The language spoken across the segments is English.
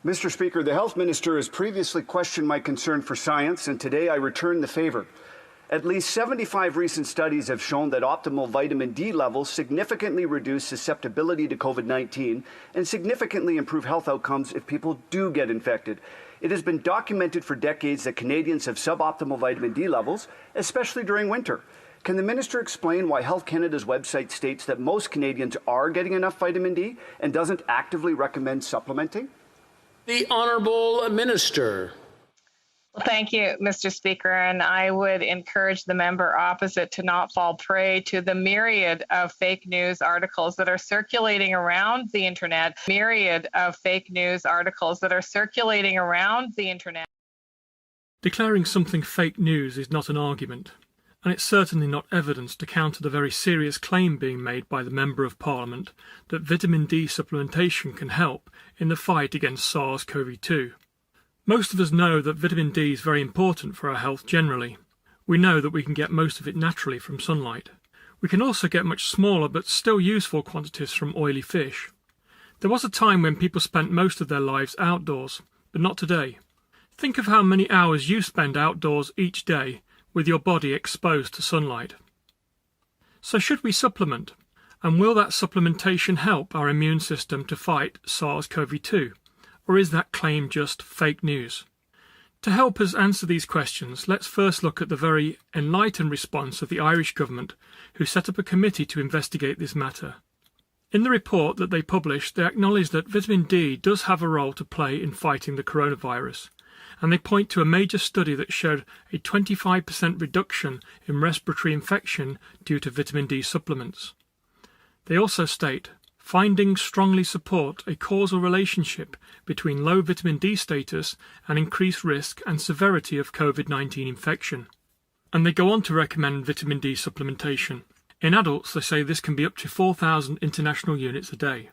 Mr. Speaker, the Health Minister has previously questioned my concern for science, and today I return the favor. At least 75 recent studies have shown that optimal vitamin D levels significantly reduce susceptibility to COVID-19 and significantly improve health outcomes if people do get infected. It has been documented for decades that Canadians have suboptimal vitamin D levels, especially during winter. Can the Minister explain why Health Canada's website states that most Canadians are getting enough vitamin D and doesn't actively recommend supplementing? The Honourable Minister. Well, thank you, Mr. Speaker, and I would encourage the member opposite to not fall prey to the myriad of fake news articles that are circulating around the internet. Declaring something fake news is not an argument, and it's certainly not evidence to counter the very serious claim being made by the Member of Parliament that vitamin D supplementation can help in the fight against SARS-CoV-2. Most of us know that vitamin D is very important for our health generally. We know that we can get most of it naturally from sunlight. We can also get much smaller but still useful quantities from oily fish. There was a time when people spent most of their lives outdoors, but not today. Think of how many hours you spend outdoors each day with your body exposed to sunlight. So should we supplement? And will that supplementation help our immune system to fight SARS-CoV-2? Or is that claim just fake news? To help us answer these questions, let's first look at the very enlightened response of the Irish government, who set up a committee to investigate this matter. In the report that they published, they acknowledge that vitamin D does have a role to play in fighting the coronavirus, and they point to a major study that showed a 25% reduction in respiratory infection due to vitamin D supplements. They also state, findings strongly support a causal relationship between low vitamin D status and increased risk and severity of COVID-19 infection. And they go on to recommend vitamin D supplementation. In adults, they say this can be up to 4,000 international units a day.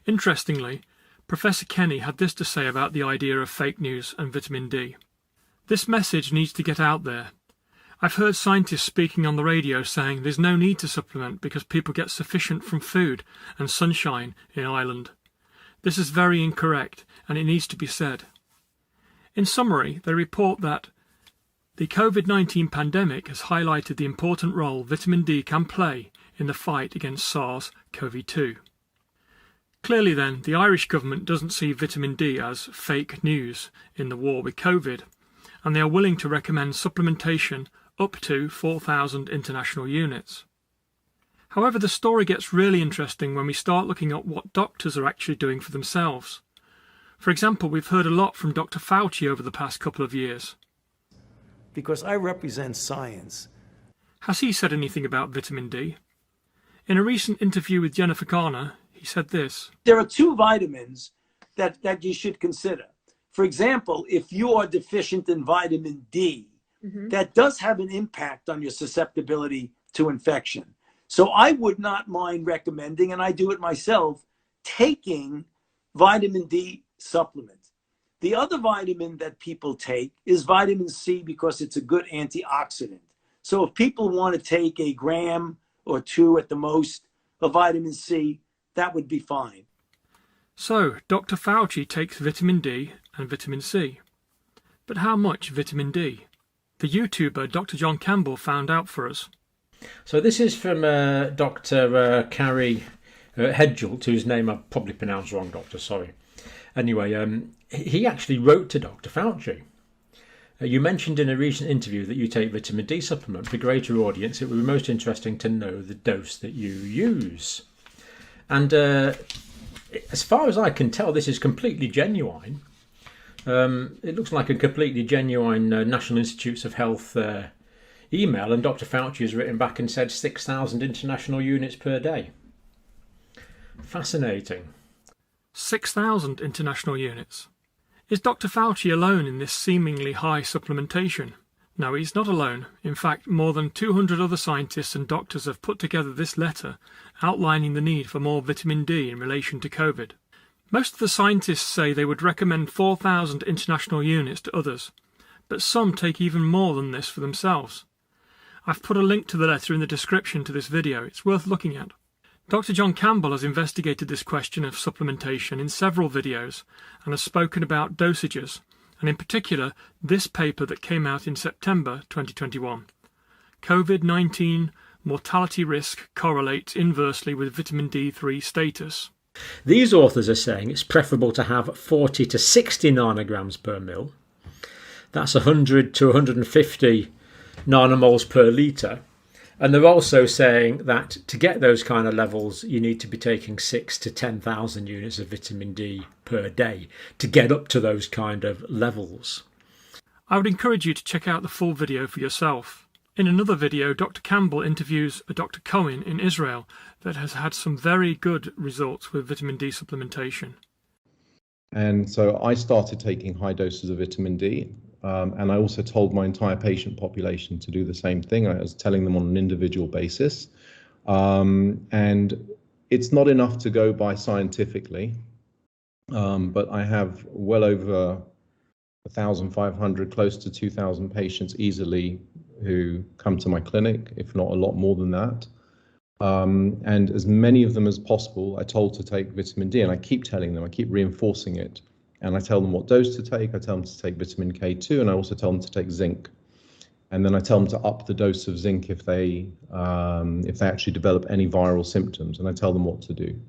Interestingly, Professor Kenny had this to say about the idea of fake news and vitamin D. This message needs to get out there. I've heard scientists speaking on the radio saying there's no need to supplement because people get sufficient from food and sunshine in Ireland. This is very incorrect, and it needs to be said. In summary, they report that the COVID-19 pandemic has highlighted the important role vitamin D can play in the fight against SARS-CoV-2. Clearly then, the Irish government doesn't see vitamin D as fake news in the war with COVID, and they are willing to recommend supplementation up to 4,000 international units. However, the story gets really interesting when we start looking at what doctors are actually doing for themselves. For example, we've heard a lot from Dr. Fauci over the past couple of years. Because I represent science. Has he said anything about vitamin D? In a recent interview with Jennifer Garner, he said this. There are two vitamins that you should consider. For example, if you are deficient in vitamin D, that does have an impact on your susceptibility to infection. So I would not mind recommending, and I do it myself, taking vitamin D supplement. The other vitamin that people take is vitamin C because it's a good antioxidant. So if people want to take a gram or two at the most of vitamin C, that would be fine. So, Dr. Fauci takes vitamin D and vitamin C. But how much vitamin D? The YouTuber Dr. John Campbell found out for us. So this is from Dr. Carrie Hedgelt, whose name I probably pronounced wrong, Doctor, sorry. Anyway, he actually wrote to Dr. Fauci. You mentioned in a recent interview that you take vitamin D supplement. For greater audience, it would be most interesting to know the dose that you use. And as far as I can tell, this is completely genuine. It looks like a completely genuine National Institutes of Health email, and Dr. Fauci has written back and said 6,000 international units per day. Fascinating. 6,000 international units. Is Dr. Fauci alone in this seemingly high supplementation? No, he's not alone. In fact, more than 200 other scientists and doctors have put together this letter outlining the need for more vitamin D in relation to COVID. Most of the scientists say they would recommend 4,000 international units to others, but some take even more than this for themselves. I've put a link to the letter in the description to this video. It's worth looking at. Dr. John Campbell has investigated this question of supplementation in several videos and has spoken about dosages, and in particular this paper that came out in September 2021. COVID-19 mortality risk correlates inversely with vitamin D3 status. These authors are saying it's preferable to have 40 to 60 nanograms per mil. That's 100 to 150 nanomoles per litre. And they're also saying that to get those kind of levels, you need to be taking 6,000 to 10,000 units of vitamin D per day to get up to those kind of levels. I would encourage you to check out the full video for yourself. In another video, Dr. Campbell interviews a Dr. Cohen in Israel that has had some very good results with vitamin D supplementation. And so I started taking high doses of vitamin D. And I also told my entire patient population to do the same thing. I was telling them on an individual basis. And it's not enough to go by scientifically, but I have well over 1,500, close to 2,000 patients easily who come to my clinic, if not a lot more than that. And as many of them as possible, I told to take vitamin D, and I keep telling them, I keep reinforcing it. And I tell them what dose to take. I tell them to take vitamin K2, and I also tell them to take zinc. And then I tell them to up the dose of zinc if they actually develop any viral symptoms, and I tell them what to do.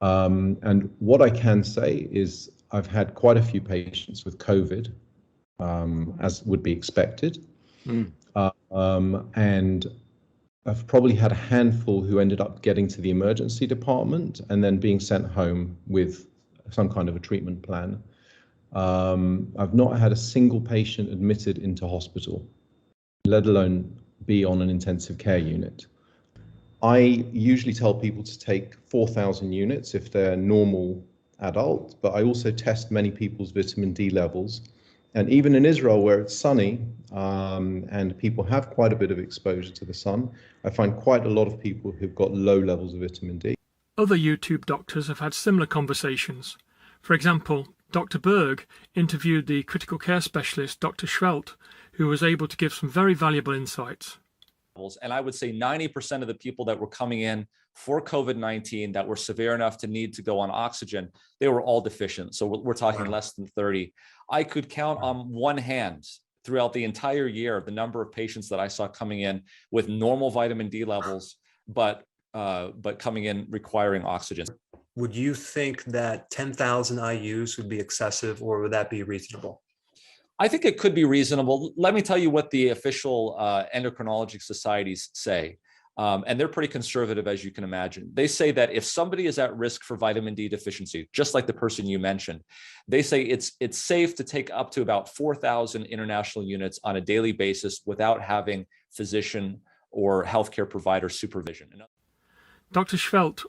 And what I can say is I've had quite a few patients with COVID, as would be expected. And I've probably had a handful who ended up getting to the emergency department and then being sent home with some kind of a treatment plan. I've not had a single patient admitted into hospital, let alone be on an intensive care unit. I usually tell people to take 4,000 units if they're normal adult, but I also test many people's vitamin D levels. And even in Israel, where it's sunny and people have quite a bit of exposure to the sun, I find quite a lot of people who've got low levels of vitamin D. Other YouTube doctors have had similar conversations. For example, Dr. Berg interviewed the critical care specialist Dr. Schwelt, who was able to give some very valuable insights. And I would say 90% of the people that were coming in for COVID-19 that were severe enough to need to go on oxygen, they were all deficient. So we're talking less than 30. I could count on one hand throughout the entire year the number of patients that I saw coming in with normal vitamin D levels, but coming in requiring oxygen. Would you think that 10,000 IUs would be excessive, or would that be reasonable? I think it could be reasonable. Let me tell you what the official endocrinology societies say. And they're pretty conservative, as you can imagine. They say that if somebody is at risk for vitamin D deficiency, just like the person you mentioned, they say it's safe to take up to about 4,000 international units on a daily basis without having physician or healthcare provider supervision. Dr. Schwelt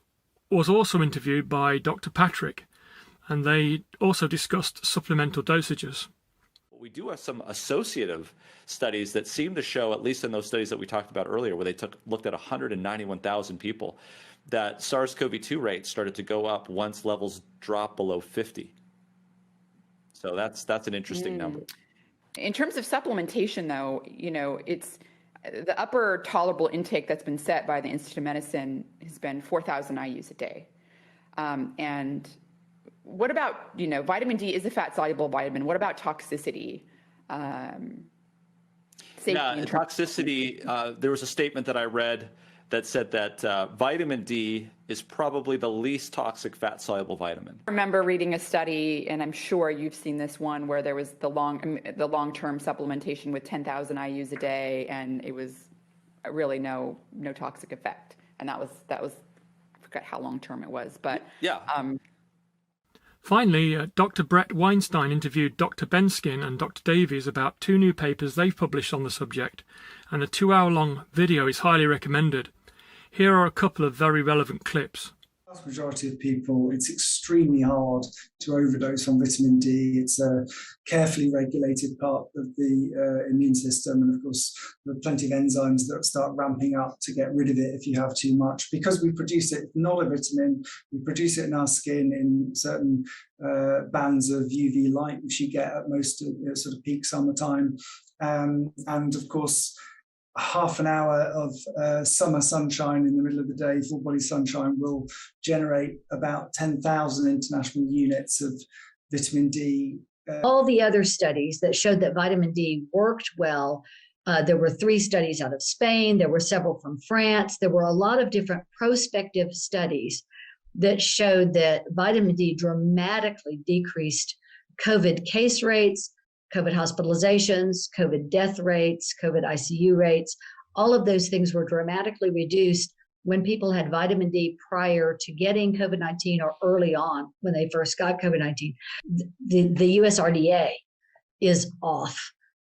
was also interviewed by Dr. Patrick, and they also discussed supplemental dosages. We do have some associative studies that seem to show, at least in those studies that we talked about earlier, where they looked at 191,000 people, that SARS-CoV-2 rates started to go up once levels drop below 50. So that's an interesting number. In terms of supplementation, though, it's the upper tolerable intake that's been set by the Institute of Medicine has been 4,000 IUs a day. And what about, vitamin D is a fat-soluble vitamin. What about toxicity? Toxicity, there was a statement that I read that said that vitamin D is probably the least toxic fat-soluble vitamin. I remember reading a study, and I'm sure you've seen this one, where there was the long-term supplementation with 10,000 IUs a day, and it was really no toxic effect. And that was I forgot how long-term it was, but yeah. Finally, Dr. Brett Weinstein interviewed Dr. Benskin and Dr. Davies about two new papers they've published on the subject, and a 2-hour-long video is highly recommended. Here are a couple of very relevant clips. The vast majority of people, it's extremely hard to overdose on vitamin D. It's a carefully regulated part of the immune system. And of course, there are plenty of enzymes that start ramping up to get rid of it if you have too much. Because we produce it, not a vitamin, we produce it in our skin in certain bands of UV light, which you get at most sort of peak summertime. And of course, half an hour of summer sunshine in the middle of the day, full body sunshine, will generate about 10,000 international units of vitamin D. All the other studies that showed that vitamin D worked well, there were 3 studies out of Spain, there were several from France, there were a lot of different prospective studies that showed that vitamin D dramatically decreased COVID case rates, COVID hospitalizations, COVID death rates, COVID ICU rates. All of those things were dramatically reduced when people had vitamin D prior to getting COVID-19 or early on when they first got COVID-19. The USRDA is off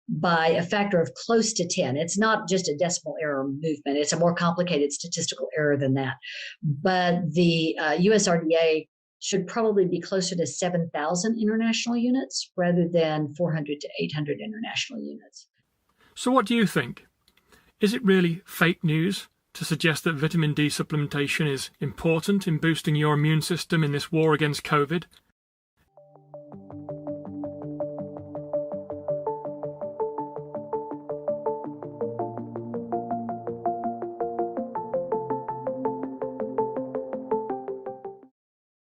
by a factor of close to 10. It's not just a decimal error movement. It's a more complicated statistical error than that. But the USRDA should probably be closer to 7,000 international units rather than 400 to 800 international units. So what do you think? Is it really fake news to suggest that vitamin D supplementation is important in boosting your immune system in this war against COVID?